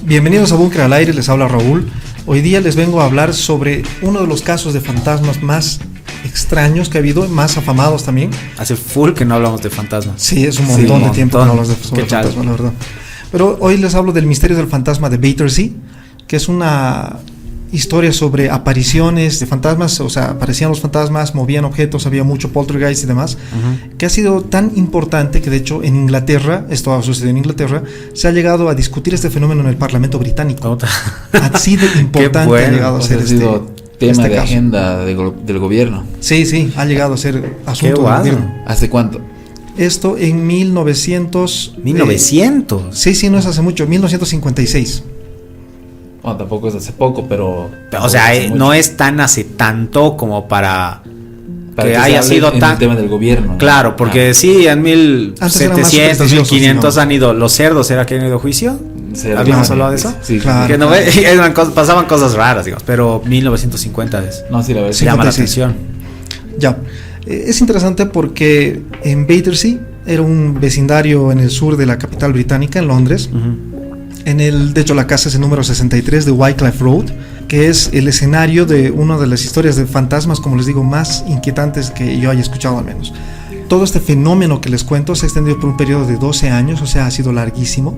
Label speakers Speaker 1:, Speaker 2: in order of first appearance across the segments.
Speaker 1: Bienvenidos a Búnker al Aire, les habla Raúl. Hoy día les vengo a hablar sobre uno de los casos de fantasmas más extraños que ha habido, más afamados también.
Speaker 2: Hace full que no hablamos de fantasmas.
Speaker 1: Sí, es un montón de tiempo que no hablamos de fantasmas, la verdad. Pero hoy les hablo del misterio del fantasma de Battersea, que es una historia sobre apariciones de fantasmas. O sea, aparecían los fantasmas, movían objetos, había mucho poltergeist y demás, que ha sido tan importante que de hecho en Inglaterra, esto ha sucedido en Inglaterra, se ha llegado a discutir este fenómeno en el Parlamento británico. Así de importante ha llegado a ser
Speaker 3: tema de agenda del gobierno.
Speaker 1: Sí, ha llegado a ser asunto del gobierno.
Speaker 3: ¿Hace cuánto?
Speaker 1: Esto en 1900.
Speaker 2: ¿1900?
Speaker 1: Sí, no es hace mucho, 1956.
Speaker 3: Bueno, tampoco es hace poco, pero
Speaker 2: o sea, no es tan hace tanto como para que haya sido
Speaker 3: en
Speaker 2: tan
Speaker 3: el tema del gobierno.
Speaker 2: Claro, porque sí, en 1700, 1500 han ido los cerdos, ¿era que han ido a juicio? ¿Habíamos hablado de eso?
Speaker 3: Sí,
Speaker 1: claro.
Speaker 2: Que no, pasaban cosas raras, digamos, pero 1950 es.
Speaker 3: No, sí, la verdad.
Speaker 2: Llama la atención.
Speaker 1: Ya, es interesante porque en Battersea era un vecindario en el sur de la capital británica, en Londres. De hecho, la casa es el número 63 de Wycliffe Road, que es el escenario de una de las historias de fantasmas, como les digo, más inquietantes que yo haya escuchado al menos. Todo este fenómeno que les cuento se ha extendido por un periodo de 12 años, o sea, ha sido larguísimo.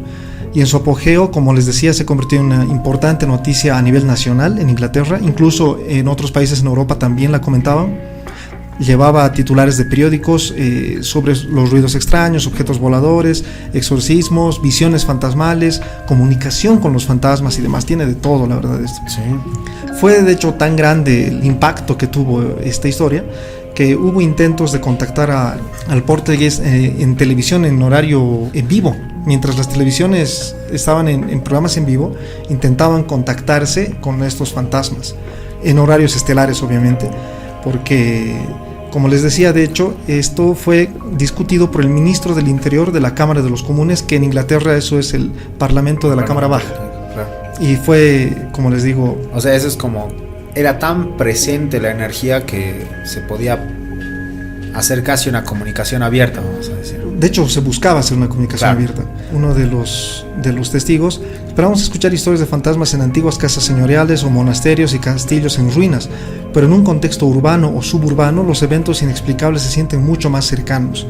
Speaker 1: Y en su apogeo, como les decía, se convirtió en una importante noticia a nivel nacional en Inglaterra. Incluso en otros países en Europa también la comentaban. Llevaba titulares de periódicos sobre los ruidos extraños, objetos voladores, exorcismos, visiones fantasmales, comunicación con los fantasmas y demás. Tiene de todo, la verdad, esto.
Speaker 2: Sí.
Speaker 1: Fue de hecho tan grande el impacto que tuvo esta historia que hubo intentos de contactar al poltergeist en televisión en horario en vivo. Mientras las televisiones estaban en programas en vivo, intentaban contactarse con estos fantasmas, en horarios estelares obviamente, porque, como les decía, de hecho, esto fue discutido por el ministro del Interior de la Cámara de los Comunes, que en Inglaterra eso es el Parlamento de la Cámara Baja. Y fue, como les digo...
Speaker 2: O sea, eso es como... Era tan presente la energía que se podía hacer casi una comunicación abierta, vamos a decir.
Speaker 1: De hecho, se buscaba hacer una comunicación abierta. Uno de los testigos... Pero vamos a escuchar historias de fantasmas en antiguas casas señoriales o monasterios y castillos en ruinas, pero en un contexto urbano o suburbano los eventos inexplicables se sienten mucho más cercanos.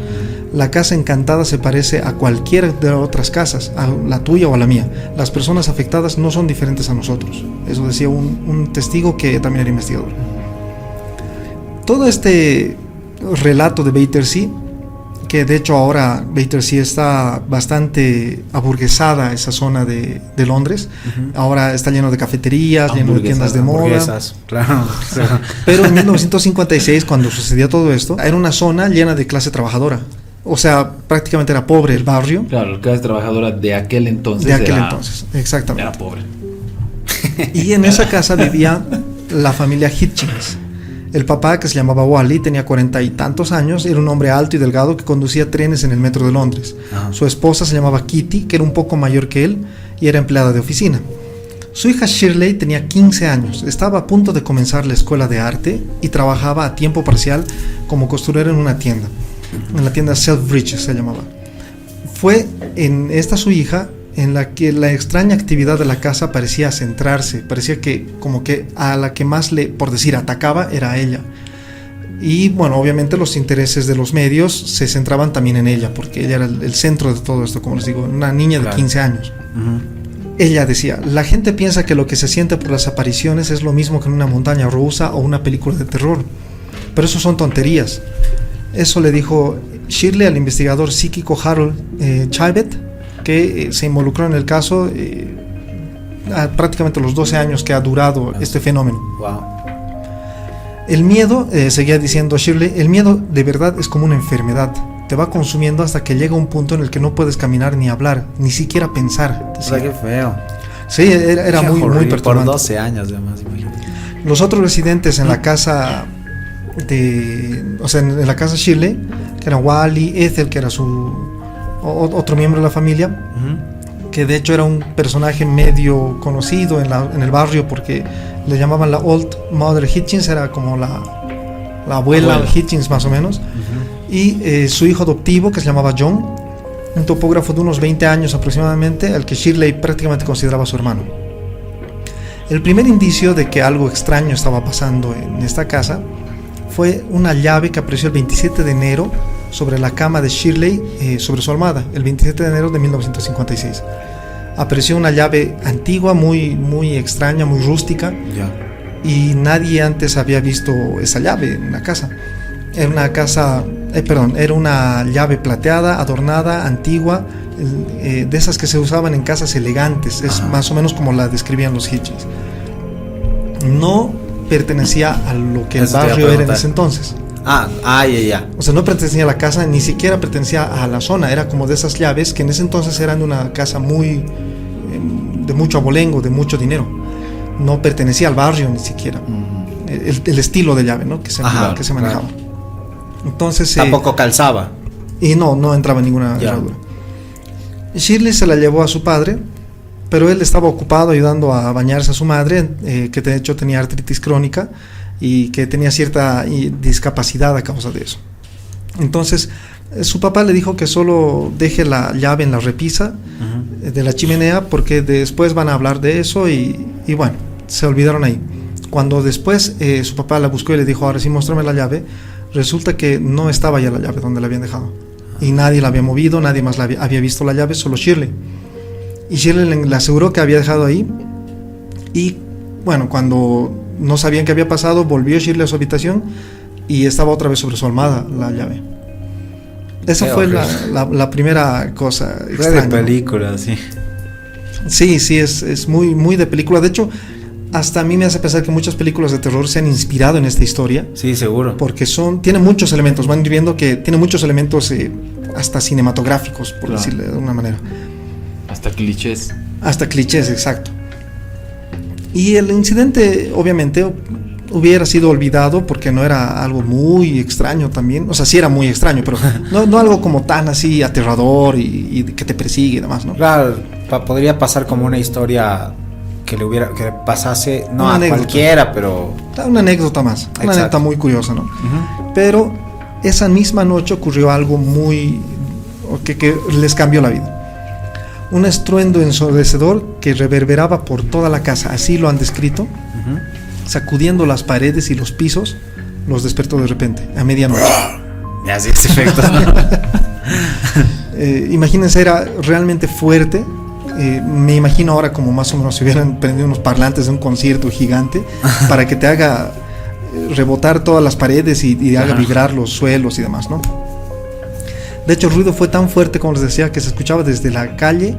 Speaker 1: La casa encantada se parece a cualquiera de otras casas, a la tuya o a la mía. Las personas afectadas no son diferentes a nosotros. Eso decía un testigo que también era investigador. Todo este relato de Battersea, que de hecho ahora Battersea está bastante aburguesada, esa zona de Londres. Ahora está lleno de cafeterías, lleno de tiendas de moda.
Speaker 2: Claro.
Speaker 1: Pero en 1956, cuando sucedía todo esto, era una zona llena de clase trabajadora. O sea, prácticamente era pobre el barrio.
Speaker 3: Claro, la clase trabajadora de aquel entonces.
Speaker 1: Exactamente.
Speaker 3: Era pobre.
Speaker 1: Y en esa casa vivía la familia Hitchens. El papá, que se llamaba Wally, tenía 40 y tantos años, era un hombre alto y delgado que conducía trenes en el metro de Londres. Su esposa se llamaba Kitty, que era un poco mayor que él y era empleada de oficina. Su hija Shirley tenía 15 años, estaba a punto de comenzar la escuela de arte y trabajaba a tiempo parcial como costurera en una tienda. En la tienda Selfridges se llamaba. Fue en esta su hija en la que la extraña actividad de la casa parecía centrarse, parecía que como que a la que más por decir, atacaba era a ella. Y bueno, obviamente los intereses de los medios se centraban también en ella, porque ella era el centro de todo esto, como les digo, una niña de 15 años. Ella decía, la gente piensa que lo que se siente por las apariciones es lo mismo que en una montaña rusa o una película de terror, pero eso son tonterías. Eso le dijo Shirley al investigador psíquico Harold Chibet, que se involucró en el caso prácticamente los 12 años que ha durado este fenómeno. El miedo, seguía diciendo Shirley, el miedo de verdad es como una enfermedad. Te va consumiendo hasta que llega un punto en el que no puedes caminar ni hablar, ni siquiera pensar.
Speaker 2: O sea, qué feo.
Speaker 1: Sí, era muy perturbante.
Speaker 2: Por 12 años además, imagínate.
Speaker 1: Los otros residentes en la casa en la casa Shirley, que eran Wally, Ethel, que era otro miembro de la familia, que de hecho era un personaje medio conocido en el barrio porque le llamaban la Old Mother Hitchens, era como la abuela Hitchens más o menos. y su hijo adoptivo, que se llamaba John, un topógrafo de unos 20 años aproximadamente, al que Shirley prácticamente consideraba su hermano. El primer indicio de que algo extraño estaba pasando en esta casa fue una llave que apareció el 27 de enero sobre la cama de Shirley, sobre su almohada, el 27 de enero de 1956. Apareció una llave antigua, muy extraña, muy rústica, y nadie antes había visto esa llave en la casa. Era una llave plateada, adornada, antigua, de esas que se usaban en casas elegantes. Es más o menos como la describían los Hitchens. No pertenecía a lo que el barrio era en ese entonces. O sea, no pertenecía a la casa, ni siquiera pertenecía a la zona. Era como de esas llaves que en ese entonces eran de una casa de mucho abolengo, de mucho dinero. No pertenecía al barrio ni siquiera. El estilo de llave, ¿no?, que se manejaba. Entonces,
Speaker 2: tampoco calzaba.
Speaker 1: Y no entraba en ninguna herradura. Shirley se la llevó a su padre, pero él estaba ocupado ayudando a bañarse a su madre, que de hecho tenía artritis crónica y que tenía cierta discapacidad a causa de eso. Entonces su papá le dijo que solo deje la llave en la repisa de la chimenea, porque después van a hablar de eso, y bueno, se olvidaron ahí. Cuando después su papá la buscó y le dijo, ahora sí, muéstrame la llave, resulta que no estaba ya la llave donde la habían dejado, y nadie la había movido, nadie más había visto la llave, solo Shirley. Y Shirley le aseguró que había dejado ahí, y bueno, cuando no sabían qué había pasado, volvió Shirley a su habitación y estaba otra vez sobre su almohada la llave. Esa fue la primera cosa extraña.
Speaker 2: De película, sí.
Speaker 1: Sí, es muy de película. De hecho, hasta a mí me hace pensar que muchas películas de terror se han inspirado en esta historia.
Speaker 2: Sí, seguro.
Speaker 1: Porque tiene muchos elementos, van viendo que tiene muchos elementos hasta cinematográficos, por decirlo de una manera.
Speaker 3: Hasta clichés.
Speaker 1: Hasta clichés, exacto. Y el incidente, obviamente, hubiera sido olvidado porque no era algo muy extraño también. O sea, sí era muy extraño, pero no algo como tan así aterrador y que te persigue y demás, ¿no?
Speaker 2: Claro, podría pasar como una historia que le pasase, no
Speaker 1: una
Speaker 2: a
Speaker 1: anécdota.
Speaker 2: Cualquiera, pero...
Speaker 1: Una anécdota más, una anécdota muy curiosa, ¿no? Pero esa misma noche ocurrió algo que les cambió la vida. Un estruendo ensordecedor que reverberaba por toda la casa, así lo han descrito, sacudiendo las paredes y los pisos, los despertó de repente, a medianoche.
Speaker 2: Ya sí, ese efecto.
Speaker 1: Imagínense, era realmente fuerte. Me imagino ahora como más o menos si hubieran prendido unos parlantes de un concierto gigante para que te haga rebotar todas las paredes y haga vibrar los suelos y demás, ¿no? De hecho, el ruido fue tan fuerte, como les decía, que se escuchaba desde la calle,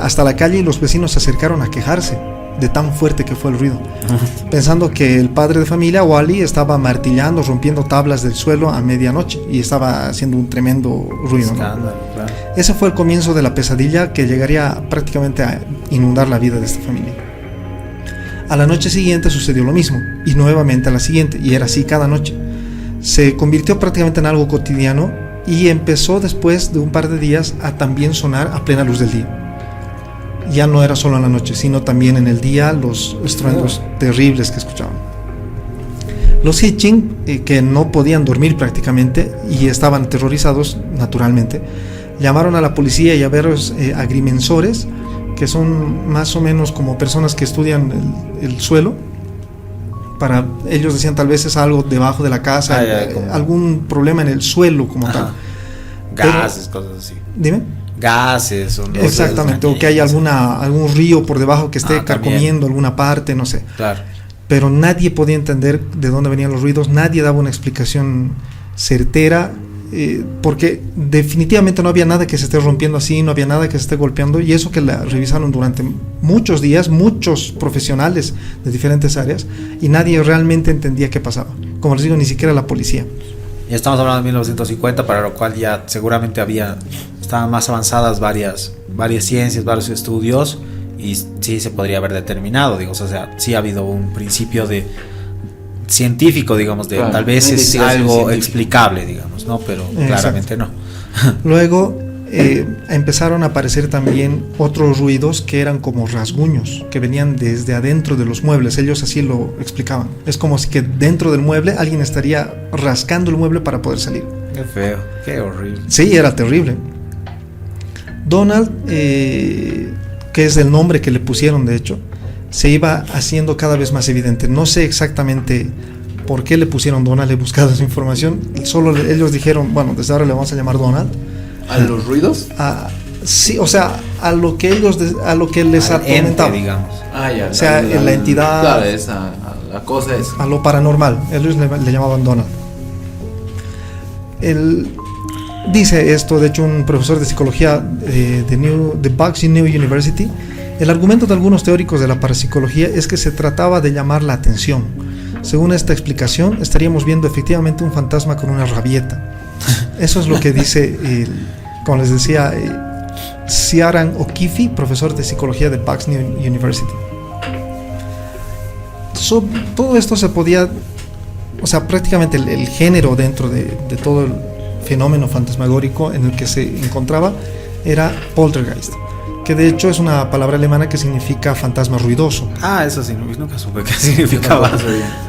Speaker 1: hasta la calle, y los vecinos se acercaron a quejarse de tan fuerte que fue el ruido, pensando que el padre de familia, Wally, estaba martillando, rompiendo tablas del suelo a medianoche y estaba haciendo un tremendo ruido, ¿no?
Speaker 2: Claro.
Speaker 1: Ese fue el comienzo de la pesadilla que llegaría prácticamente a inundar la vida de esta familia. A la noche siguiente sucedió lo mismo, y nuevamente a la siguiente, y era así cada noche. Se convirtió prácticamente en algo cotidiano, y empezó después de un par de días a también sonar a plena luz del día. Ya no era solo en la noche, sino también en el día, los estruendos terribles que escuchaban. Los Hitchens, que no podían dormir prácticamente y estaban aterrorizados naturalmente, llamaron a la policía y a varios agrimensores, que son más o menos como personas que estudian el suelo. Para ellos decían, tal vez es algo debajo de la casa, algún problema en el suelo como tal.
Speaker 2: Gases, cosas así.
Speaker 1: Dime.
Speaker 2: Gases.
Speaker 1: Exactamente, o que hay algún río por debajo que esté carcomiendo alguna parte, no sé.
Speaker 2: Claro.
Speaker 1: Pero nadie podía entender de dónde venían los ruidos, nadie daba una explicación certera, porque definitivamente no había nada que se esté rompiendo así, no había nada que se esté golpeando, y eso que la revisaron durante muchos días, muchos profesionales de diferentes áreas, y nadie realmente entendía qué pasaba. Como les digo, ni siquiera la policía.
Speaker 2: Ya estamos hablando de 1950, para lo cual ya seguramente estaban más avanzadas varias ciencias, varios estudios, y sí se podría haber determinado, o sea, sí ha habido un principio de científico, digamos, de tal vez es algo explicable, digamos, ¿no? Pero claramente no.
Speaker 1: Luego empezaron a aparecer también otros ruidos que eran como rasguños, que venían desde adentro de los muebles. Ellos así lo explicaban. Es como si que dentro del mueble alguien estaría rascando el mueble para poder salir.
Speaker 2: Qué feo, qué horrible.
Speaker 1: Sí, era terrible. Donald, que es el nombre que le pusieron de hecho, se iba haciendo cada vez más evidente. No sé exactamente por qué le pusieron Donald, he buscado esa información. Solo ellos dijeron, bueno, desde ahora le vamos a llamar Donald.
Speaker 3: ¿A los ruidos?
Speaker 1: Sí, o sea, a lo que les atormentaba,
Speaker 2: digamos.
Speaker 1: Ya, o sea, la entidad.
Speaker 3: Claro, la cosa es.
Speaker 1: A lo paranormal. Ellos le llamaban Donald. Él dice esto, de hecho, un profesor de psicología de Bucks New University. El argumento de algunos teóricos de la parapsicología es que se trataba de llamar la atención. Según esta explicación, estaríamos viendo efectivamente un fantasma con una rabieta. Eso es lo que dice, como les decía, Ciaran O'Keefe, profesor de psicología de Bucks New University. Todo esto se podía, o sea, prácticamente el género dentro de todo el fenómeno fantasmagórico en el que se encontraba era poltergeist, que de hecho es una palabra alemana que significa fantasma ruidoso.
Speaker 2: Eso sí, nunca supe qué significaba.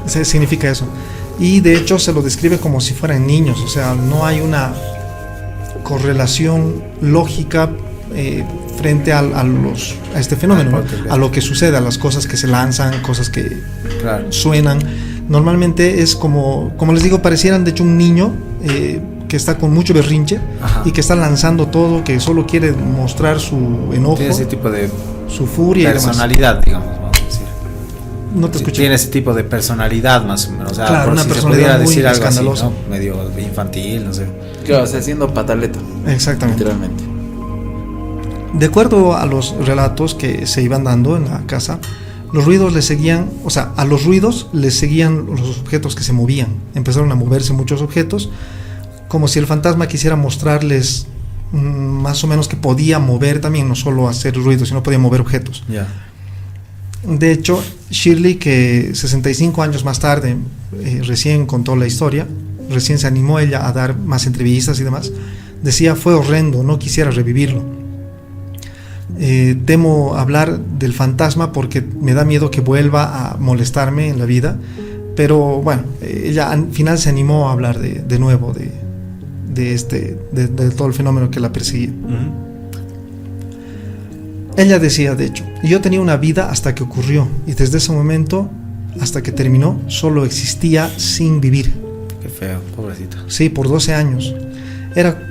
Speaker 1: Significa eso. Y de hecho se lo describe como si fueran niños, o sea, no hay una correlación lógica frente a este fenómeno, ¿no? A lo que sucede, a las cosas que se lanzan, cosas que suenan. Normalmente es como les digo, parecieran de hecho un niño que está con mucho berrinche. Ajá. Y que está lanzando todo, que solo quiere mostrar su enojo.
Speaker 2: Tiene ese tipo de
Speaker 1: su furia,
Speaker 2: personalidad, digamos, vamos a decir.
Speaker 1: No te escuché.
Speaker 2: Tiene ese tipo de personalidad más o menos, o sea,
Speaker 1: claro,
Speaker 2: por
Speaker 1: una
Speaker 2: si
Speaker 1: personalidad
Speaker 2: se
Speaker 1: muy
Speaker 2: decir algo
Speaker 1: escandalosa,
Speaker 2: así, ¿no? Medio infantil, no sé.
Speaker 3: Claro, o sea, haciendo pataleta.
Speaker 1: Exactamente.
Speaker 3: Literalmente.
Speaker 1: De acuerdo a los relatos que se iban dando en la casa, los ruidos les seguían, o sea, a los ruidos les seguían los objetos que se movían. Empezaron a moverse muchos objetos, como si el fantasma quisiera mostrarles más o menos que podía mover también, no solo hacer ruido, sino podía mover objetos.
Speaker 2: Yeah.
Speaker 1: De hecho, Shirley, que 65 años más tarde recién contó la historia, recién se animó ella a dar más entrevistas y demás, decía: fue horrendo, no quisiera revivirlo. Temo hablar del fantasma porque me da miedo que vuelva a molestarme en la vida, pero bueno, ella al final se animó a hablar de nuevo de todo el fenómeno que la perseguía. Ella decía, de hecho: yo tenía una vida hasta que ocurrió, y desde ese momento hasta que terminó solo existía sin vivir.
Speaker 2: Qué feo, pobrecita.
Speaker 1: Sí, por 12 años.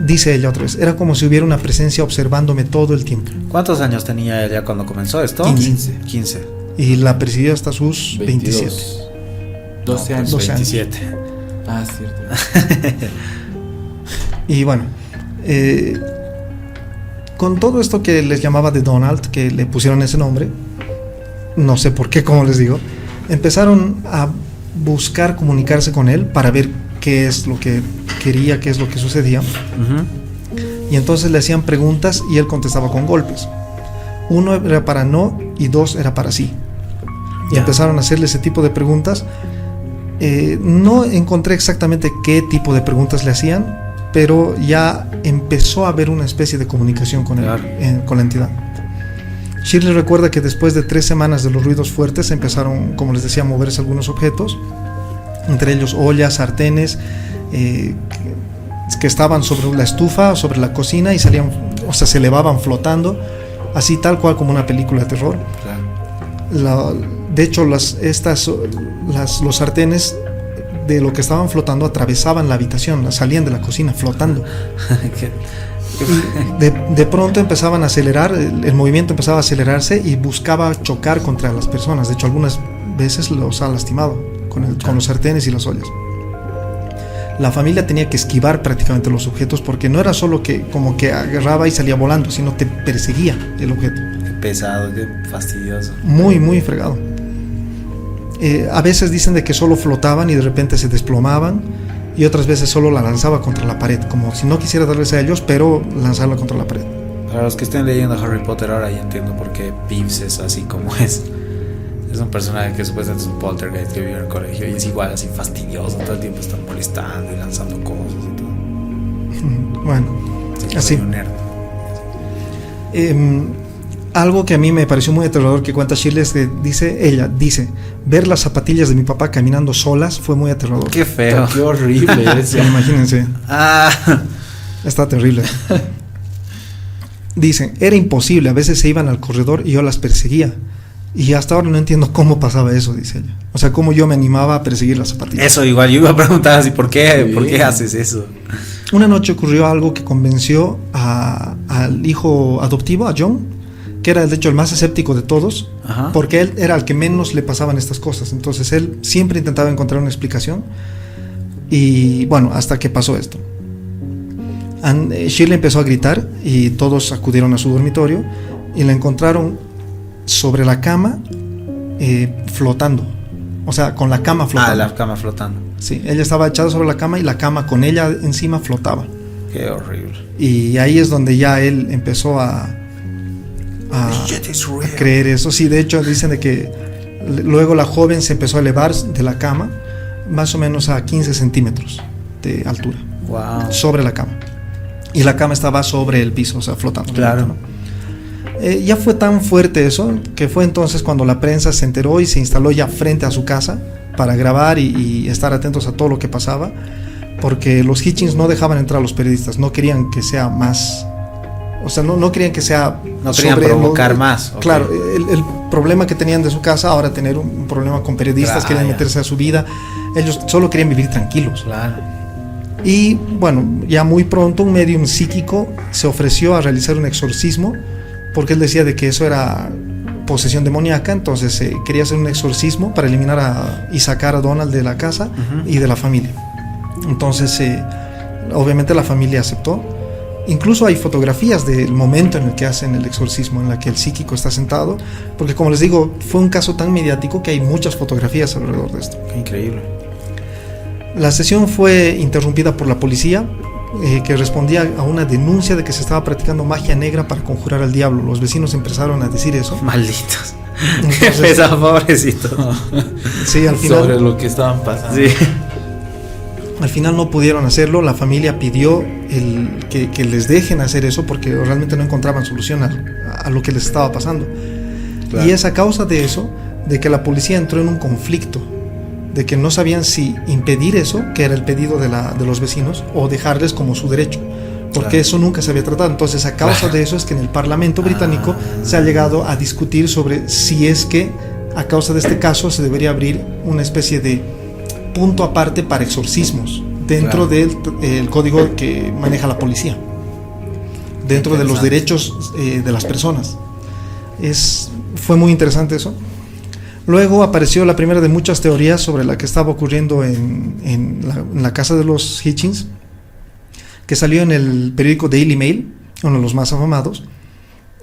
Speaker 1: Dice ella otra vez, era como si hubiera una presencia observándome todo el tiempo.
Speaker 2: ¿Cuántos años tenía ella cuando comenzó esto? 15.
Speaker 1: Y la persiguió hasta sus 27.
Speaker 3: 12 años.
Speaker 2: 27.
Speaker 3: Cierto.
Speaker 1: Y bueno, con todo esto que les llamaba de Donald, que le pusieron ese nombre, no sé por qué, como les digo, empezaron a buscar comunicarse con él para ver qué es lo que quería, qué es lo que sucedía. Y entonces le hacían preguntas y él contestaba con golpes. 1 era para no y 2 era para sí. Y empezaron a hacerle ese tipo de preguntas. No encontré exactamente qué tipo de preguntas le hacían, pero ya empezó a haber una especie de comunicación con él, con la entidad. Shirley recuerda que después de 3 semanas de los ruidos fuertes empezaron, como les decía, a moverse algunos objetos, entre ellos ollas, sartenes, que estaban sobre la estufa, sobre la cocina, y salían, o sea, se elevaban flotando, así tal cual como una película de terror. De hecho, los sartenes de lo que estaban flotando atravesaban la habitación, salían de la cocina flotando. De pronto empezaban a acelerar, el movimiento empezaba a acelerarse y buscaba chocar contra las personas. De hecho, algunas veces los ha lastimado con los sartenes y las ollas. La familia tenía que esquivar prácticamente los objetos, porque no era solo que como que agarraba y salía volando, sino te perseguía el objeto.
Speaker 2: Qué pesado, qué fastidioso.
Speaker 1: Muy, muy fregado. A veces dicen de que solo flotaban y de repente se desplomaban, y otras veces solo la lanzaba contra la pared, como si no quisiera darles a ellos, pero lanzarla contra la pared.
Speaker 2: Para los que estén leyendo Harry Potter ahora ya entiendo por qué Peeves es así como es. Es un personaje que supuestamente es un poltergeist que vive en el colegio y es igual así fastidioso, todo el tiempo está molestando y lanzando cosas y todo.
Speaker 1: Bueno,
Speaker 2: sí,
Speaker 1: así.
Speaker 2: Un nerd.
Speaker 1: Algo que a mí me pareció muy aterrador que cuenta Shirley es que ella dice, ver las zapatillas de mi papá caminando solas fue muy aterrador.
Speaker 2: Qué feo.
Speaker 3: Qué horrible
Speaker 1: Sí,
Speaker 3: eso.
Speaker 1: imagínense,
Speaker 2: Ah,
Speaker 1: está terrible. Dicen, era imposible, a veces se iban al corredor y yo las perseguía. Y hasta ahora no entiendo cómo pasaba eso, dice ella. O sea, cómo yo me animaba a perseguir las zapatillas.
Speaker 2: eso igual, yo iba a preguntar así, ¿por qué,
Speaker 3: Sí.
Speaker 2: ¿por qué haces eso?
Speaker 1: Una noche ocurrió algo que convenció al hijo adoptivo, a John, que era de hecho el más escéptico de todos,
Speaker 2: Ajá.
Speaker 1: porque él era al que menos le pasaban estas cosas. Entonces él siempre intentaba encontrar una explicación. Y bueno, hasta que pasó esto. Shirley empezó a gritar y todos acudieron a su dormitorio y la encontraron sobre la cama flotando. O sea, con la cama flotando.
Speaker 2: Ah, la cama flotando.
Speaker 1: Sí, ella estaba echada sobre la cama y la cama con ella encima flotaba.
Speaker 2: Qué horrible.
Speaker 1: Y ahí es donde ya él empezó a creer eso. Sí, de hecho dicen de que luego la joven se empezó a elevar de la cama más o menos a 15 centímetros de altura
Speaker 2: Wow.
Speaker 1: sobre la cama. Y la cama estaba sobre el piso, o sea, flotando.
Speaker 2: Claro.
Speaker 1: Ya fue tan fuerte eso que fue entonces cuando la prensa se enteró y se instaló ya frente a su casa para grabar y estar atentos a todo lo que pasaba, porque los Hitchens no dejaban entrar a los periodistas, no querían que sea más, o sea, no querían que sea
Speaker 2: No querían provocar más. Ok.
Speaker 1: Claro, el problema que tenían de su casa, ahora tener un problema con periodistas,
Speaker 2: Claro,
Speaker 1: querían
Speaker 2: ya.
Speaker 1: meterse a su vida, ellos solo querían vivir tranquilos.
Speaker 2: Claro.
Speaker 1: Y bueno, ya muy pronto un medium psíquico se ofreció a realizar un exorcismo, porque él decía de que eso era posesión demoníaca, entonces quería hacer un exorcismo para eliminar y sacar a Donald de la casa
Speaker 2: Ujú.
Speaker 1: y de la familia. Entonces, obviamente la familia aceptó. Incluso hay fotografías del momento en el que hacen el exorcismo, en la que el psíquico está sentado, porque como les digo, fue un caso tan mediático que hay muchas fotografías alrededor de esto.
Speaker 2: Qué increíble.
Speaker 1: La sesión fue interrumpida por la policía, que respondía a una denuncia de que se estaba practicando magia negra para conjurar al diablo. Los vecinos empezaron a decir eso.
Speaker 2: Malditos. Qué
Speaker 1: Entonces,
Speaker 2: pesado, pobrecito.
Speaker 1: sí, al
Speaker 3: Sobre
Speaker 1: final,
Speaker 3: lo que estaban pasando.
Speaker 2: Sí.
Speaker 1: al final no pudieron hacerlo. La familia pidió que les dejen hacer eso porque realmente no encontraban solución a lo que les estaba pasando.
Speaker 2: Claro.
Speaker 1: Y es a causa de eso, de que la policía entró en un conflicto, de que no sabían si impedir eso, que era el pedido de los vecinos, o dejarles como su derecho, porque
Speaker 2: Claro.
Speaker 1: eso nunca se había tratado. Entonces, a causa de eso es que en el Parlamento británico se ha llegado a discutir sobre si es que a causa de este caso se debería abrir una especie de punto aparte para exorcismos dentro
Speaker 2: Claro.
Speaker 1: del código que maneja la policía, dentro de los
Speaker 2: Interesante.
Speaker 1: derechos de las personas. Fue muy interesante eso. Luego apareció la primera de muchas teorías sobre la que estaba ocurriendo en la casa de los Hitchens, que salió en el periódico Daily Mail, uno de los más afamados,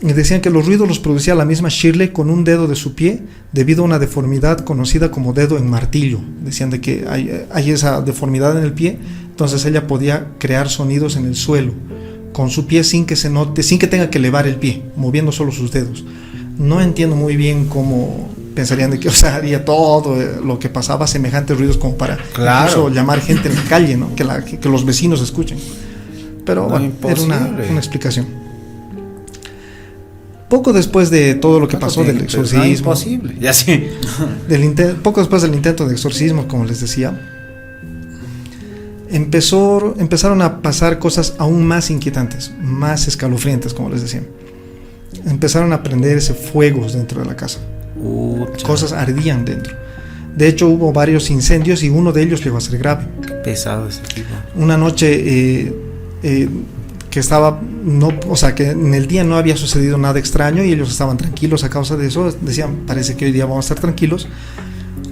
Speaker 1: y decían que los ruidos los producía la misma Shirley con un dedo de su pie debido a una deformidad conocida como dedo en martillo. Decían de que hay esa deformidad en el pie, entonces ella podía crear sonidos en el suelo con su pie sin que se note, sin que tenga que elevar el pie, moviendo solo sus dedos. No entiendo muy bien cómo pensarían de que, o sea, haría todo lo que pasaba, semejantes ruidos como para
Speaker 2: Claro.
Speaker 1: incluso llamar gente en la calle, ¿no? Que los vecinos escuchen. Pero
Speaker 2: No,
Speaker 1: bueno, era
Speaker 2: imposible.
Speaker 1: una explicación. Poco después de todo lo que pasó del exorcismo,
Speaker 2: Imposible. Ya sí.
Speaker 1: poco después del intento de exorcismo, como les decía, empezaron a pasar cosas aún más inquietantes, más escalofriantes, como les decía. Empezaron a prenderse fuegos dentro de la casa. Cosas ardían dentro. De hecho, hubo varios incendios y uno de ellos llegó a ser grave.
Speaker 2: Qué pesado ese tipo.
Speaker 1: Una noche que estaba, o sea, que en el día no había sucedido nada extraño y ellos estaban tranquilos a causa de eso. Decían, parece que hoy día vamos a estar tranquilos.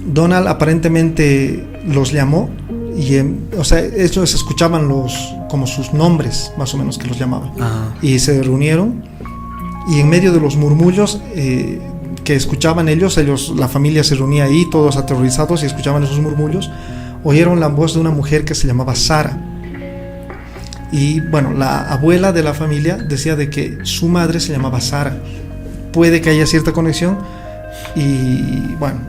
Speaker 1: Donald aparentemente los llamó y, o sea, ellos escuchaban como sus nombres, más o menos, que los llamaban.
Speaker 2: Ajá.
Speaker 1: Y se reunieron y en medio de los murmullos que escuchaban ellos, la familia se reunía ahí, todos aterrorizados, y escuchaban esos murmullos. Oyeron la voz de una mujer que se llamaba Sara. Y bueno, la abuela de la familia decía de que su madre se llamaba Sara. Puede que haya cierta conexión. Y bueno,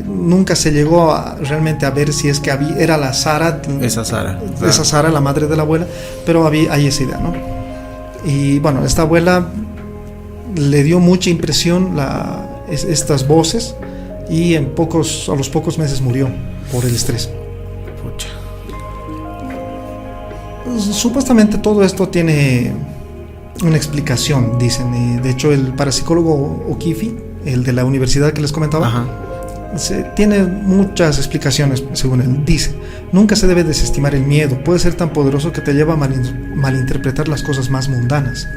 Speaker 1: nunca se llegó realmente a ver si es que era la Sara,
Speaker 2: Esa Sara. Claro.
Speaker 1: esa Sara, la madre de la abuela, pero hay esa idea, ¿no? Y bueno, esta abuela le dio mucha impresión estas voces y a los pocos meses murió por el estrés.
Speaker 2: Pucha.
Speaker 1: Supuestamente todo esto tiene una explicación, dicen. Y de hecho, el parapsicólogo O'Keefe, el de la universidad que les comentaba,
Speaker 2: Ajá.
Speaker 1: Tiene muchas explicaciones, según él. Dice: nunca se debe desestimar el miedo, puede ser tan poderoso que te lleva a malinterpretar las cosas más mundanas.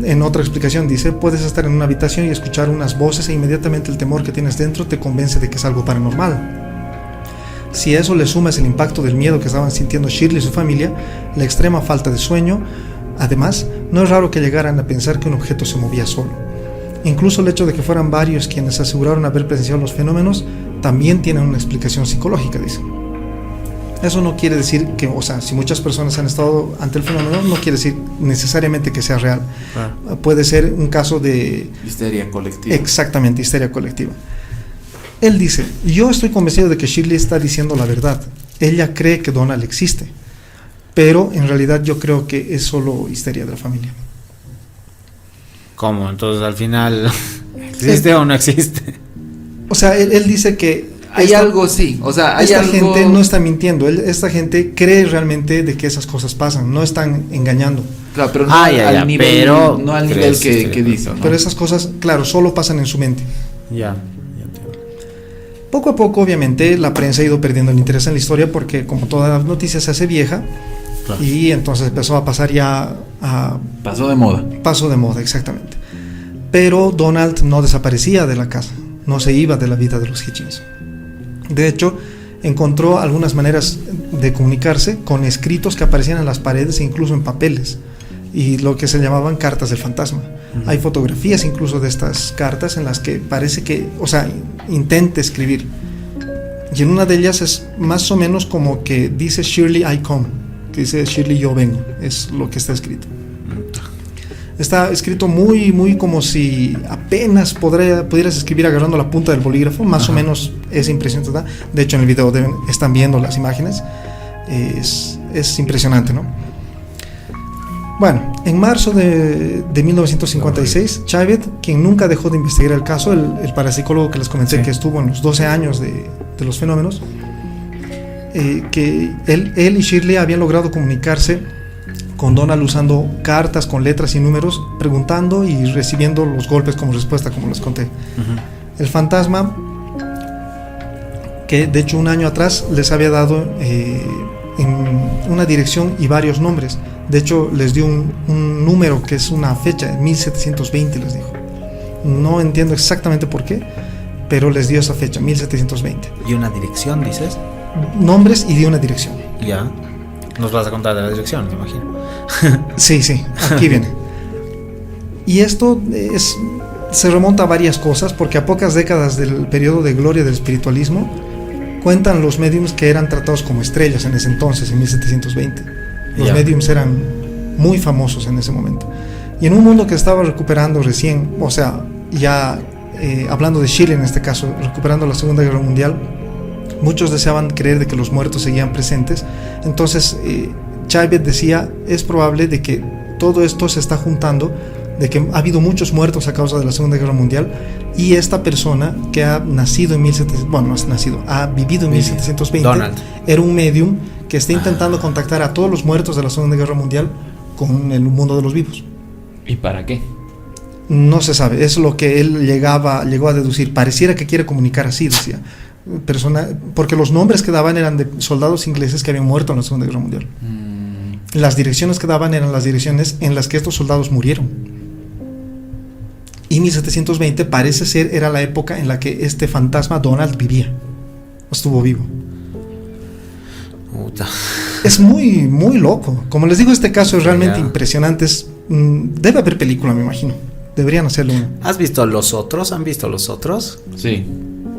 Speaker 1: En otra explicación dice: puedes estar en una habitación y escuchar unas voces e inmediatamente el temor que tienes dentro te convence de que es algo paranormal. Si a eso le sumas el impacto del miedo que estaban sintiendo Shirley y su familia, la extrema falta de sueño, además, no es raro que llegaran a pensar que un objeto se movía solo. Incluso el hecho de que fueran varios quienes aseguraron haber presenciado los fenómenos también tiene una explicación psicológica, dice. Eso no quiere decir que, o sea, si muchas personas han estado ante el fenómeno, no quiere decir necesariamente que sea real. Claro. Puede ser un caso de
Speaker 3: histeria colectiva.
Speaker 1: Exactamente, histeria colectiva. Él dice: yo estoy convencido de que Shirley está diciendo la verdad. Ella cree que Donald existe, pero en realidad yo creo que es solo histeria de la familia.
Speaker 2: ¿Cómo? Entonces al final, ¿existe o no existe?
Speaker 1: O sea, él dice que
Speaker 3: hay algo, sí. O sea, hay
Speaker 1: esta
Speaker 3: algo...
Speaker 1: gente no está mintiendo. Esta gente cree realmente de que esas cosas pasan. No están engañando.
Speaker 3: Claro, pero no al nivel, no al nivel que dice, ¿no?
Speaker 1: Pero esas cosas, claro, solo pasan en su mente.
Speaker 2: Ya.
Speaker 1: Poco a poco, obviamente, la prensa ha ido perdiendo el interés en la historia porque, como todas las noticias, se hace vieja. Claro. Y entonces empezó a pasar ya a...
Speaker 3: Pasó de moda.
Speaker 1: Pasó de moda, exactamente. Pero Donald no desaparecía de la casa. No se iba de la vida de los Hitchens. De hecho, encontró algunas maneras de comunicarse con escritos que aparecían en las paredes e incluso en papeles, y lo que se llamaban cartas del fantasma. Uh-huh. Hay fotografías incluso de estas cartas en las que parece que, o sea, intenta escribir. Y en una de ellas es más o menos como que dice Shirley, I come, que dice Shirley, yo vengo, es lo que está escrito. Está escrito muy, muy como si apenas pudieras escribir agarrando la punta del bolígrafo, más Ajá. o menos esa impresión te da. De hecho, en el video están viendo las imágenes. Es impresionante, ¿no? Bueno, en marzo de 1956, Chávez, quien nunca dejó de investigar el caso, el parapsicólogo que les comenté, sí, que estuvo en los 12 años de los fenómenos, que él y Shirley habían logrado comunicarse con Donald usando cartas con letras y números, preguntando y recibiendo los golpes como respuesta, como les conté. Uh-huh. El fantasma, que de hecho un año atrás les había dado en una dirección y varios nombres. De hecho les dio un número que es una fecha, 1720 les dijo. No entiendo exactamente por qué, pero les dio esa fecha, 1720.
Speaker 2: ¿Y una dirección, dices?
Speaker 1: Nombres y dio una dirección.
Speaker 2: Ya. Nos vas a contar de la dirección, me imagino.
Speaker 1: Sí, aquí viene. Y esto se remonta a varias cosas, porque a pocas décadas del periodo de gloria del espiritualismo, cuentan los médiums que eran tratados como estrellas en ese entonces, en 1720. Los médiums eran muy famosos en ese momento. Y en un mundo que estaba recuperando recién, o sea, ya hablando de Chile en este caso, recuperando la Segunda Guerra Mundial, muchos deseaban creer de que los muertos seguían presentes. Entonces Chávez decía: es probable de que todo esto se está juntando, de que ha habido muchos muertos a causa de la Segunda Guerra Mundial, y esta persona que ha nacido en ha vivido en 1720,
Speaker 2: Donald,
Speaker 1: era un medium que está intentando contactar a todos los muertos de la Segunda Guerra Mundial con el mundo de los vivos.
Speaker 3: ¿Y para qué?
Speaker 1: No se sabe, es lo que él llegó a deducir. Pareciera que quiere comunicar así, decía. Porque los nombres que daban eran de soldados ingleses que habían muerto en la Segunda Guerra Mundial. Las direcciones que daban eran las direcciones en las que estos soldados murieron. Y 1720 parece ser era la época en la que este fantasma Donald vivía, estuvo vivo.
Speaker 2: Puta.
Speaker 1: Es muy, muy loco. Como les digo, este caso es realmente impresionante. Debe haber película, me imagino. Deberían hacerlo una.
Speaker 2: ¿Has visto Los Otros? ¿Han visto Los Otros?
Speaker 3: Sí.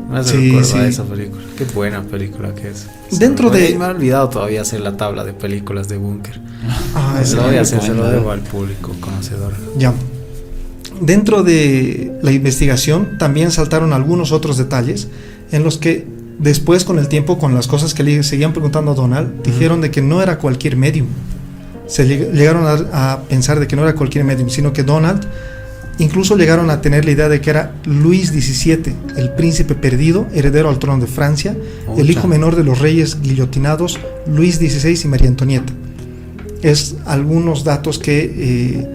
Speaker 2: Me recuerda esa película. Qué buena película que es.
Speaker 1: Dentro de...
Speaker 2: Me he olvidado todavía hacer la tabla de películas de Búnker.
Speaker 1: Se
Speaker 2: lo voy a hacer, se lo debo al público conocedor.
Speaker 1: Ya. Dentro de la investigación también saltaron algunos otros detalles en los que después, con el tiempo, con las cosas que le seguían preguntando a Donald, dijeron de que no era cualquier medium, llegaron a pensar de que no era cualquier medium, sino que Donald, incluso llegaron a tener la idea de que era Luis XVII, el príncipe perdido, heredero al trono de Francia, el hijo menor de los reyes guillotinados Luis XVI y María Antonieta. Es algunos datos que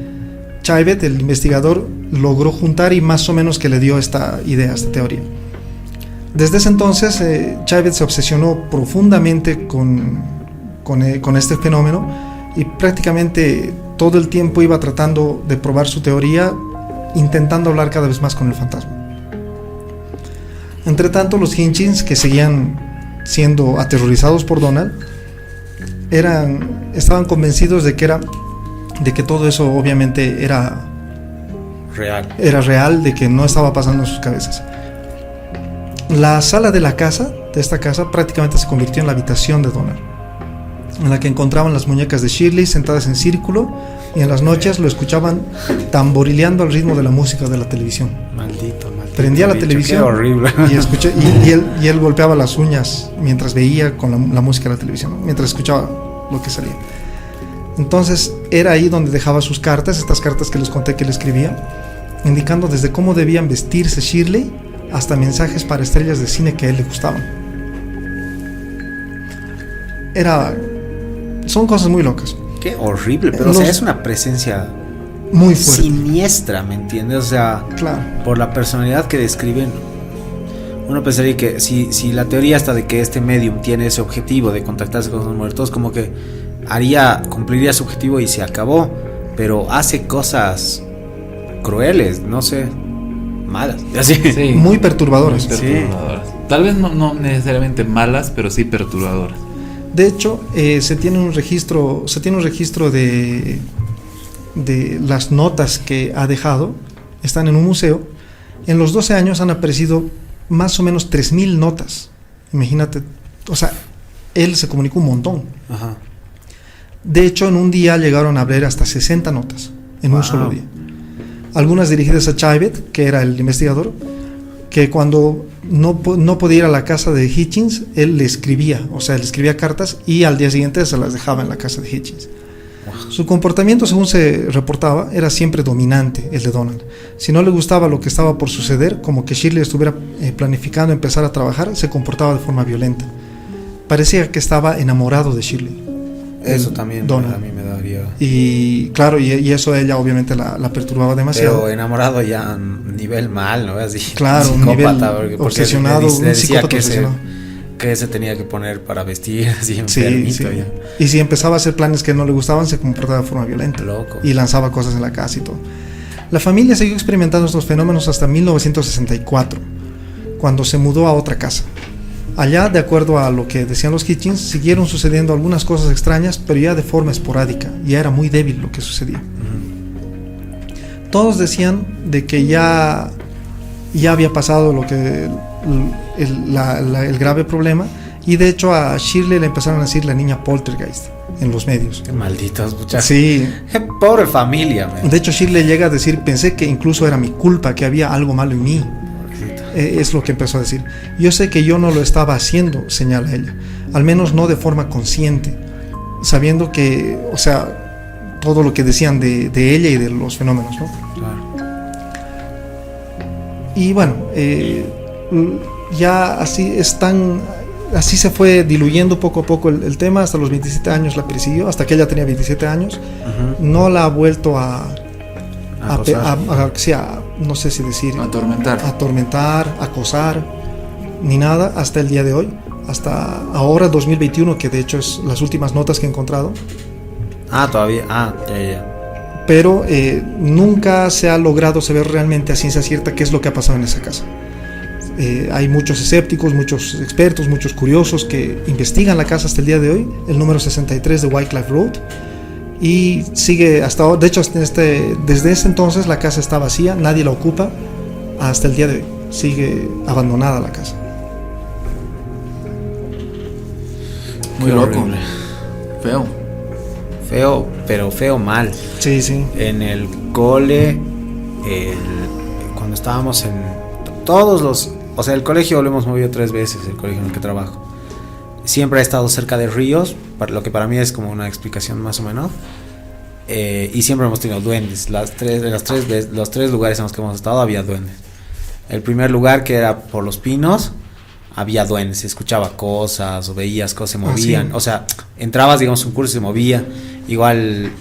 Speaker 1: Chaivet, el investigador, logró juntar y más o menos que le dio esta idea, esta teoría. Desde ese entonces, Chaivet se obsesionó profundamente con este fenómeno y prácticamente todo el tiempo iba tratando de probar su teoría, intentando hablar cada vez más con el fantasma. Entre tanto, los Hitchens, que seguían siendo aterrorizados por Donald, estaban convencidos de que todo eso obviamente era real, de que no estaba pasando en sus cabezas. La sala de esta casa prácticamente se convirtió en la habitación de Donald, en la que encontraban las muñecas de Shirley sentadas en círculo, y en las noches lo escuchaban tamborileando al ritmo de la música de la televisión. Maldito. Prendía la televisión, horrible. Y él golpeaba las uñas mientras veía con la música de la televisión, ¿no? Mientras escuchaba lo que salía. Entonces era ahí donde dejaba sus cartas, estas cartas que les conté que él escribía, indicando desde cómo debían vestirse Shirley hasta mensajes para estrellas de cine que a él le gustaban. Son cosas muy locas.
Speaker 2: Qué horrible, pero o sea, es una presencia
Speaker 1: muy fuerte,
Speaker 2: siniestra, ¿me entiendes? O sea,
Speaker 1: claro,
Speaker 2: por la personalidad que describen, uno pensaría que si la teoría está de que este medium tiene ese objetivo de contactarse con los muertos, como que cumpliría su objetivo y se acabó, pero hace cosas crueles, no sé, malas, así.
Speaker 3: Sí,
Speaker 1: muy perturbadoras.
Speaker 3: Sí. Tal vez no necesariamente malas, pero sí perturbadoras.
Speaker 1: De hecho, se tiene un registro de las notas que ha dejado. Están en un museo. En los 12 años han aparecido más o menos 3,000 notas. Imagínate, o sea, él se comunicó un montón.
Speaker 2: Ajá.
Speaker 1: De hecho, en un día llegaron a ver hasta 60 notas en un solo día. Algunas dirigidas a Chaivet, que era el investigador, que cuando no podía ir a la casa de Hitchens, él le escribía cartas y al día siguiente se las dejaba en la casa de Hitchens. Su comportamiento, según se reportaba, era siempre dominante, el de Donald. Si no le gustaba lo que estaba por suceder, como que Shirley estuviera planificando empezar a trabajar, se comportaba de forma violenta. Parecía que estaba enamorado de Shirley.
Speaker 2: Eso también
Speaker 1: Donald.
Speaker 2: A mí me daría.
Speaker 1: Y claro, y eso a ella obviamente la perturbaba demasiado.
Speaker 2: Pero enamorado ya a un nivel mal, ¿no? Así,
Speaker 1: claro, un nivel obsesionado,
Speaker 2: un psicópata obsesionado. Que se tenía que poner para vestir así enfermito. Sí.
Speaker 1: Y si empezaba a hacer planes que no le gustaban, se comportaba de forma violenta.
Speaker 2: Loco.
Speaker 1: Y lanzaba cosas en la casa y todo. La familia siguió experimentando estos fenómenos hasta 1964, cuando se mudó a otra casa. Allá, de acuerdo a lo que decían los Hitchens, siguieron sucediendo algunas cosas extrañas, pero ya de forma esporádica. Ya era muy débil lo que sucedía. Todos decían de que ya había pasado lo que el grave problema, y de hecho a Shirley le empezaron a decir la niña poltergeist en los medios.
Speaker 2: Qué malditos muchachos.
Speaker 1: Sí.
Speaker 2: Qué pobre familia, man.
Speaker 1: De hecho, Shirley llega a decir: pensé que incluso era mi culpa, que había algo malo en mí. Es lo que empezó a decir. Yo sé que yo no lo estaba haciendo, señala ella, al menos no de forma consciente, sabiendo que, o sea, todo lo que decían de ella y de los fenómenos, ¿no?
Speaker 2: Claro.
Speaker 1: Y bueno, ya así se fue diluyendo poco a poco el tema. Hasta los 27 años la persiguió, hasta que ella tenía 27 años. No la ha vuelto a no sé si decir atormentar, acosar, ni nada hasta el día de hoy, hasta ahora 2021, que de hecho es las últimas notas que he encontrado.
Speaker 2: Todavía, ya.
Speaker 1: Pero nunca se ha logrado saber realmente a ciencia cierta qué es lo que ha pasado en esa casa. Hay muchos escépticos, muchos expertos, muchos curiosos que investigan la casa hasta el día de hoy, el número 63 de Wycliffe Road. Y sigue hasta ahora. De hecho, desde ese entonces la casa está vacía, nadie la ocupa hasta el día de hoy. Sigue abandonada la casa.
Speaker 3: Muy loco.
Speaker 2: Feo, pero feo mal.
Speaker 1: Sí.
Speaker 2: En el cole, cuando estábamos en o sea, el colegio lo hemos movido 3 veces, el colegio en el que trabajo. Siempre ha estado cerca de ríos, lo que para mí es como una explicación más o menos. Y siempre hemos tenido duendes. Los tres lugares en los que hemos estado había duendes. El primer lugar, que era por Los Pinos, había duendes, se escuchaba cosas o veías cosas, se movían. ¿Sí? O sea, entrabas, digamos, un curso y se movía. Igual,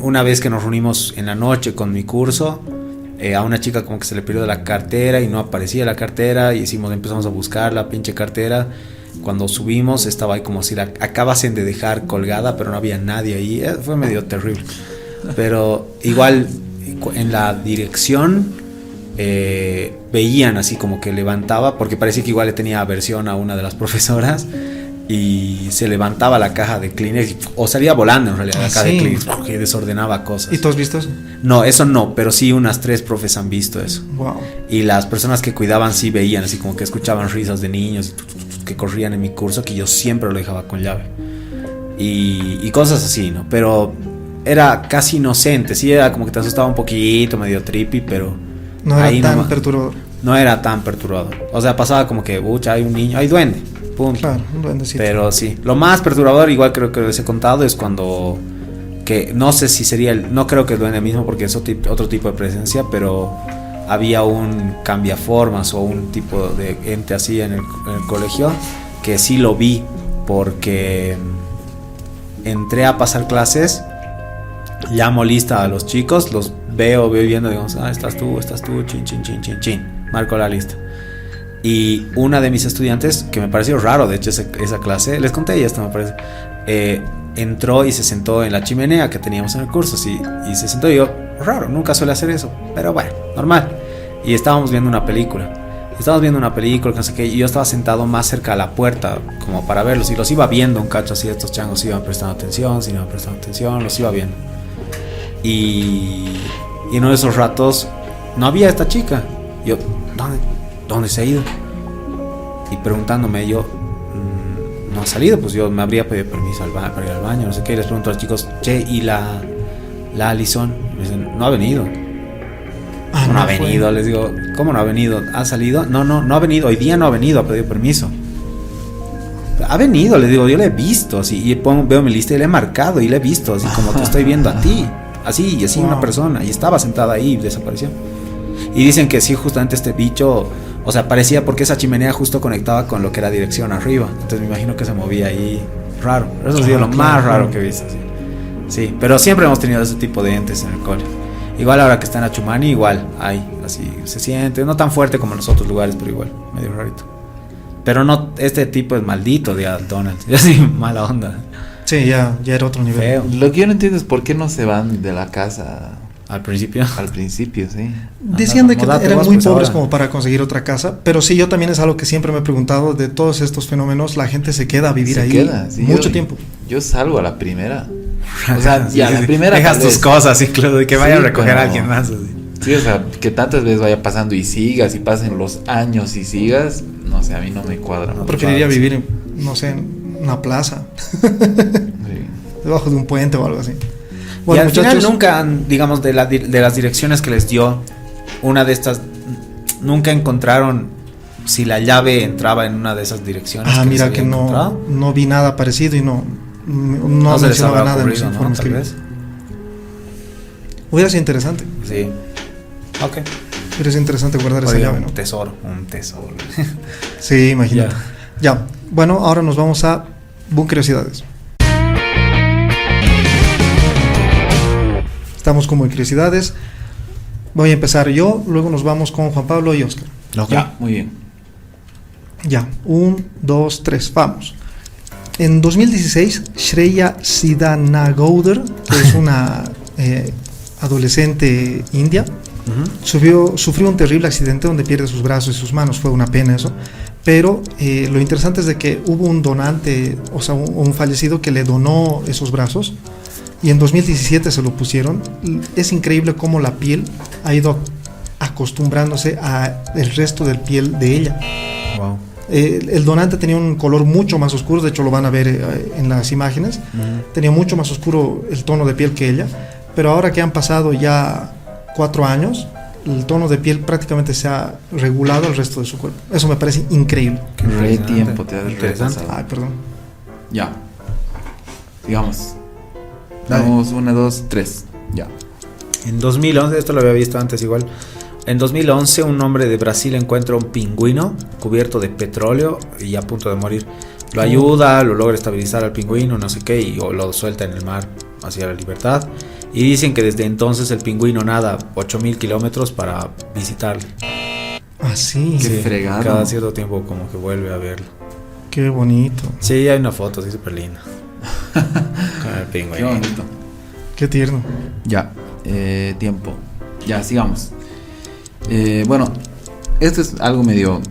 Speaker 2: una vez que nos reunimos en la noche con mi curso, a una chica como que se le perdió la cartera y no aparecía la cartera, y empezamos a buscar la pinche cartera. Cuando subimos estaba ahí como si la acabasen de dejar colgada, pero no había nadie ahí. Fue medio terrible. Pero igual en la dirección veían así como que levantaba, porque parecía que igual le tenía aversión a una de las profesoras, y se levantaba la caja de Kleenex o salía volando en realidad la caja de Kleenex, que desordenaba cosas.
Speaker 1: ¿Y tú has visto eso?
Speaker 2: No, eso no, pero sí unas 3 profes han visto eso.
Speaker 1: Wow.
Speaker 2: Y las personas que cuidaban sí veían así como que escuchaban risas de niños que corrían en mi curso, que yo siempre lo dejaba con llave, y cosas así, ¿no? Pero era casi inocente, sí, era como que te asustaba un poquito, medio trippy, pero
Speaker 1: no era tan perturbador.
Speaker 2: No era tan perturbador. O sea, pasaba como que, hay un niño, hay duende, punto.
Speaker 1: Claro, un duendecito.
Speaker 2: Pero sí, lo más perturbador, igual creo que les he contado, es cuando, que no sé si sería no creo que el duende mismo, porque es otro tipo de presencia, pero había un cambiaformas o un tipo de ente así en el colegio, que sí lo vi, porque entré a pasar clases, llamo lista a los chicos, los veo viendo, digamos, estás tú, chin, marco la lista. Y una de mis estudiantes, que me pareció raro, de hecho esa clase, les conté ya esto me parece, entró y se sentó en la chimenea que teníamos en el curso, sí, y se sentó, y yo, raro, nunca suele hacer eso, pero bueno, normal. Y estábamos viendo una película, no sé qué, y yo estaba sentado más cerca a la puerta como para verlos, y los iba viendo un cacho así. Estos changos iban prestando atención, los iba viendo. Y en uno de esos ratos no había esta chica. Yo, ¿dónde se ha ido? Y preguntándome yo, no ha salido. Pues yo me habría pedido permiso para ir al baño, no sé qué. Y les pregunto a los chicos, che, ¿y la Alison? Me dicen, no ha venido. No ha venido, les digo, ¿cómo no ha venido? ¿Ha salido? No ha venido, hoy día no ha venido, ha pedido permiso. Ha venido, les digo, yo le he visto así, y veo mi lista y le he marcado y le he visto así, como te estoy viendo a ti. Así, y así una persona, y estaba sentada ahí y desapareció. Y dicen que sí, justamente este bicho, o sea, parecía, porque esa chimenea justo conectaba con lo que era dirección arriba, entonces me imagino que se movía ahí raro. Eso ha sido lo más raro que he visto, sí. Sí, pero siempre hemos tenido ese tipo de entes en el cole. Igual ahora que está en Achumani, igual hay, así se siente, no tan fuerte como en los otros lugares, pero igual, medio rarito. Pero no, este tipo es maldito de Donald, así, mala onda.
Speaker 1: Sí, ya era otro nivel.
Speaker 3: Feo. Lo que yo no entiendo es por qué no se van de la casa
Speaker 2: al principio.
Speaker 3: Al principio, sí.
Speaker 1: Decían de que eran muy pobres como para conseguir otra casa, pero sí, yo también es algo que siempre me he preguntado, de todos estos fenómenos, la gente se queda a vivir ahí mucho tiempo.
Speaker 3: Yo salgo a la primera. O sea, ya la primera.
Speaker 2: Dejas tus cosas, incluso, y que vaya a recoger a alguien más. Así.
Speaker 3: Sí, o sea, que tantas veces vaya pasando y sigas, y pasen los años y sigas, no sé, a mí no me cuadra.
Speaker 1: Preferiría vivir, no sé, en una plaza. Debajo de un puente o algo así.
Speaker 2: Bueno, y al final nunca, digamos, de las direcciones que les dio, una de estas, nunca encontraron si la llave entraba en una de esas direcciones.
Speaker 1: Mira que no vi nada parecido y no mencionaba nada en los informes que vi. Hubiera sido interesante.
Speaker 2: Sí. Ok.
Speaker 1: Hubiera sido interesante guardar esa llave, ¿no?
Speaker 2: Un tesoro.
Speaker 1: Sí, imagínate. Ya. Bueno, ahora nos vamos a Curiosidades. Estamos como en Curiosidades. Voy a empezar yo, luego nos vamos con Juan Pablo y Oscar.
Speaker 3: Ya, muy bien.
Speaker 1: Ya, 1, 2, 3, vamos. En 2016, Shreya Siddhanagowder, que es una adolescente india, sufrió un terrible accidente donde pierde sus brazos y sus manos. Fue una pena eso. Pero lo interesante es de que hubo un donante, o sea, un fallecido que le donó esos brazos, y en 2017 se lo pusieron. Es increíble cómo la piel ha ido acostumbrándose al resto del piel de ella.
Speaker 2: Wow.
Speaker 1: El donante tenía un color mucho más oscuro, de hecho lo van a ver en las imágenes. Tenía mucho más oscuro el tono de piel que ella, pero ahora que han pasado ya 4 años, el tono de piel prácticamente se ha regulado al resto de su cuerpo. Eso me parece increíble.
Speaker 3: Qué tiempo te has
Speaker 2: interesante.
Speaker 1: Ay, perdón.
Speaker 3: Ya. Digamos, Vamos, 1, 2, 3. Ya.
Speaker 2: En 2011, esto lo había visto antes igual. En 2011, un hombre de Brasil encuentra un pingüino cubierto de petróleo y a punto de morir. Lo ayuda, lo logra estabilizar al pingüino, no sé qué, y lo suelta en el mar hacia la libertad. Y dicen que desde entonces el pingüino nada 8.000 kilómetros para visitarle.
Speaker 1: Ah, sí.
Speaker 3: Qué fregado.
Speaker 2: Cada cierto tiempo como que vuelve a verlo.
Speaker 1: Qué bonito.
Speaker 2: Sí, hay una foto así súper linda. Con el pingüino.
Speaker 3: Qué bonito.
Speaker 1: Qué tierno.
Speaker 3: Ya, tiempo. Ya, sigamos. Bueno, esto es algo medio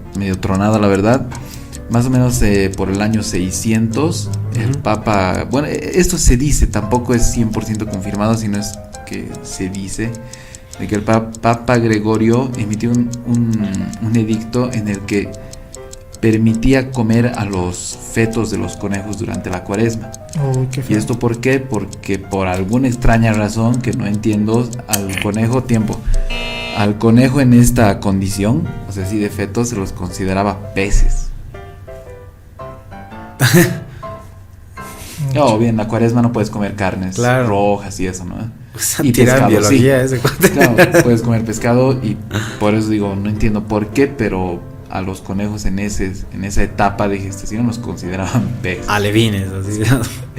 Speaker 3: tronado, la verdad. Más o menos por el año 600, el Papa... Bueno, esto se dice, tampoco es 100% confirmado, sino es que se dice de que el Papa Gregorio emitió un edicto en el que permitía comer a los fetos de los conejos durante la cuaresma.
Speaker 1: Oh, qué
Speaker 3: ¿Y
Speaker 1: feo.
Speaker 3: esto por qué? Porque por alguna extraña razón que no entiendo, al conejo en esta condición, o sea, así de fetos, se los consideraba peces. No, bien, la cuaresma no puedes comer carnes rojas y eso, ¿no?
Speaker 2: Y tirar biología ese cuate.
Speaker 3: Claro, puedes comer pescado y por eso digo, no entiendo por qué, pero a los conejos en esa etapa de gestación los consideraban peces.
Speaker 2: Alevines, así.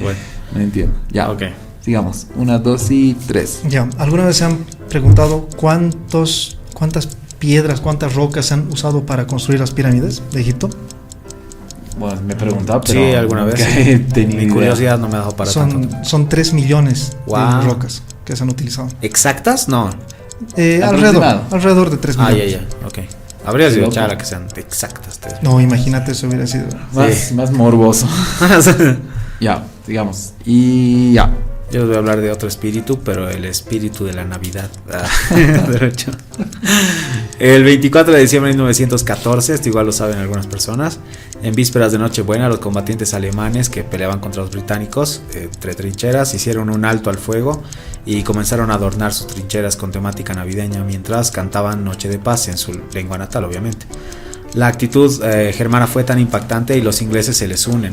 Speaker 2: Bueno,
Speaker 3: no entiendo. Ya,
Speaker 2: ok.
Speaker 3: Sigamos. 1, 2 y 3.
Speaker 1: Ya, ¿alguna vez se han preguntado cuántas piedras, cuántas rocas se han usado para construir las pirámides de Egipto?
Speaker 3: Bueno, me he preguntado, pero
Speaker 2: sí, alguna vez. Mi curiosidad no me ha dado para tanto.
Speaker 1: Son 3 millones
Speaker 2: Wow.
Speaker 1: de rocas que se han utilizado.
Speaker 2: ¿Exactas? No.
Speaker 1: Alrededor de 3 millones.
Speaker 2: Ya, ok. Habría sido
Speaker 3: loco.
Speaker 2: chara que sean exactas.
Speaker 1: No, imagínate, eso hubiera sido...
Speaker 3: Más morboso. Ya, digamos. Y ya.
Speaker 2: Yo les voy a hablar de otro espíritu, pero el espíritu de la Navidad. Derecho. El 24 de diciembre de 1914, esto igual lo saben algunas personas, en vísperas de Nochebuena, los combatientes alemanes que peleaban contra los británicos entre trincheras hicieron un alto al fuego y comenzaron a adornar sus trincheras con temática navideña mientras cantaban Noche de Paz en su lengua natal, obviamente. La actitud germana fue tan impactante y los ingleses se les unen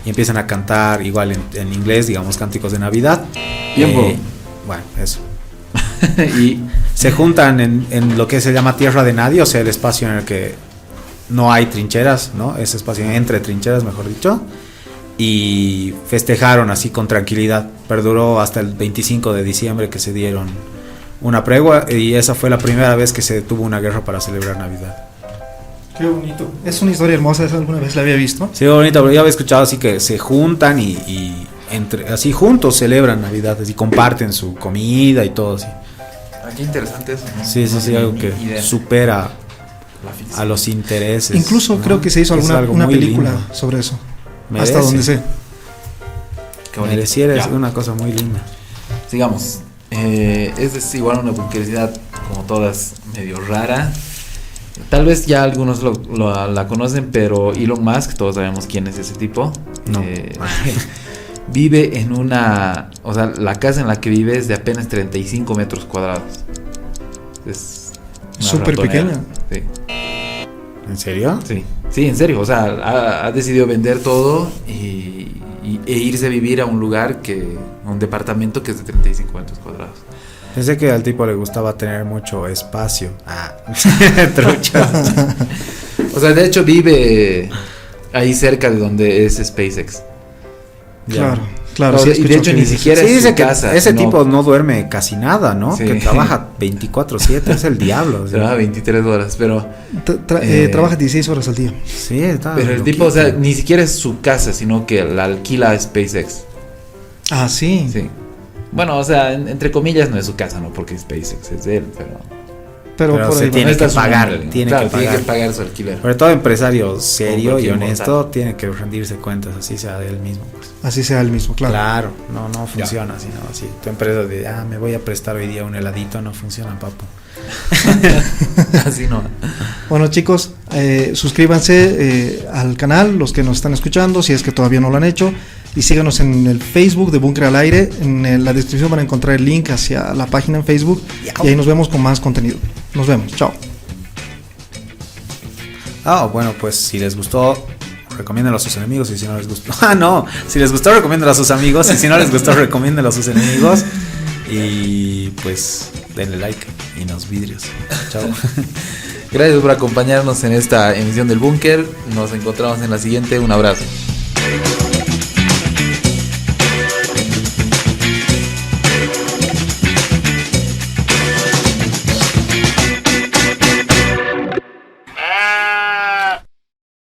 Speaker 2: y empiezan a cantar igual en inglés, digamos, cánticos de Navidad.
Speaker 3: Tiempo.
Speaker 2: Bueno, eso.
Speaker 3: Y
Speaker 2: se juntan en lo que se llama tierra de nadie, o sea, el espacio en el que no hay trincheras, ¿no? Ese espacio entre trincheras, mejor dicho. Y festejaron así con tranquilidad. Perduró hasta el 25 de diciembre que se dieron una tregua y esa fue la primera vez que se detuvo una guerra para celebrar Navidad.
Speaker 1: Qué bonito. Es una historia hermosa, ¿esa alguna vez la había visto?
Speaker 2: Sí, bonito, pero yo había escuchado así que se juntan y así juntos celebran Navidad, así comparten su comida y todo así.
Speaker 3: qué interesante eso, ¿no?
Speaker 2: Sí, algo que supera a los intereses.
Speaker 1: Incluso
Speaker 2: ¿no?
Speaker 1: creo que se hizo una película lindo sobre eso.
Speaker 2: Merece.
Speaker 1: Hasta donde sé.
Speaker 2: Mereciera es una cosa muy linda.
Speaker 3: Sigamos. Es igual una curiosidad como todas medio rara. Tal vez ya algunos la conocen, pero Elon Musk, todos sabemos quién es ese tipo.
Speaker 2: No.
Speaker 3: Vive en una... O sea, la casa en la que vive es de apenas 35 metros cuadrados. Es
Speaker 1: súper pequeña.
Speaker 3: Sí.
Speaker 2: ¿En serio?
Speaker 3: Sí, en serio. O sea, ha decidido vender todo e irse a vivir a un lugar un departamento que es de 35 metros cuadrados.
Speaker 2: Pensé que al tipo le gustaba tener mucho espacio. Truchas.
Speaker 3: O sea, de hecho vive ahí cerca de donde es SpaceX.
Speaker 1: Claro.
Speaker 3: No,
Speaker 1: Sí,
Speaker 3: y de hecho ni siquiera
Speaker 2: sí,
Speaker 3: es
Speaker 2: dice
Speaker 3: su
Speaker 2: que
Speaker 3: casa.
Speaker 2: ese tipo no duerme casi nada, ¿no?
Speaker 3: Sí.
Speaker 2: Que trabaja 24/7, es el diablo. ¿Sí?
Speaker 3: Trabaja 23 horas, pero...
Speaker 1: Trabaja 16 horas al día.
Speaker 2: Sí, está
Speaker 3: Pero el
Speaker 2: loquito.
Speaker 3: tipo, o sea, ni siquiera es su casa, sino que la alquila a SpaceX.
Speaker 1: Ah, sí.
Speaker 3: Sí. Bueno, o sea, entre comillas no es su casa, ¿no? Porque SpaceX es de él, pero
Speaker 1: Pero por
Speaker 2: se
Speaker 1: ahí
Speaker 2: tiene
Speaker 3: está
Speaker 2: que
Speaker 3: su
Speaker 2: pagar,
Speaker 3: nombre,
Speaker 2: tiene
Speaker 3: claro,
Speaker 2: que pagar
Speaker 3: su alquiler.
Speaker 2: Sobre todo empresario serio y
Speaker 3: cualquier
Speaker 2: honesto
Speaker 3: mortal.
Speaker 2: tiene que rendirse cuentas, así sea de él mismo. Pues.
Speaker 1: así sea el mismo, claro.
Speaker 2: Claro, no funciona así, no. Así, tu empresa de, me voy a prestar hoy día un heladito, no funciona, papu.
Speaker 3: Así no.
Speaker 1: Bueno, chicos, suscríbanse al canal, los que nos están escuchando, si es que todavía no lo han hecho, y síganos en el Facebook de Búnker al Aire. En la descripción van a encontrar el link hacia la página en Facebook y ahí nos vemos con más contenido. Nos vemos, chao.
Speaker 2: Bueno, pues si les gustó, recomiéndenlo a sus enemigos y si no les gustó, no, si les gustó recomiéndenlo a sus amigos y si no les gustó recomiéndenlo a sus enemigos y pues denle like y nos vidrios. Chao.
Speaker 3: Gracias por acompañarnos en esta emisión del Búnker. Nos encontramos en la siguiente. Un abrazo.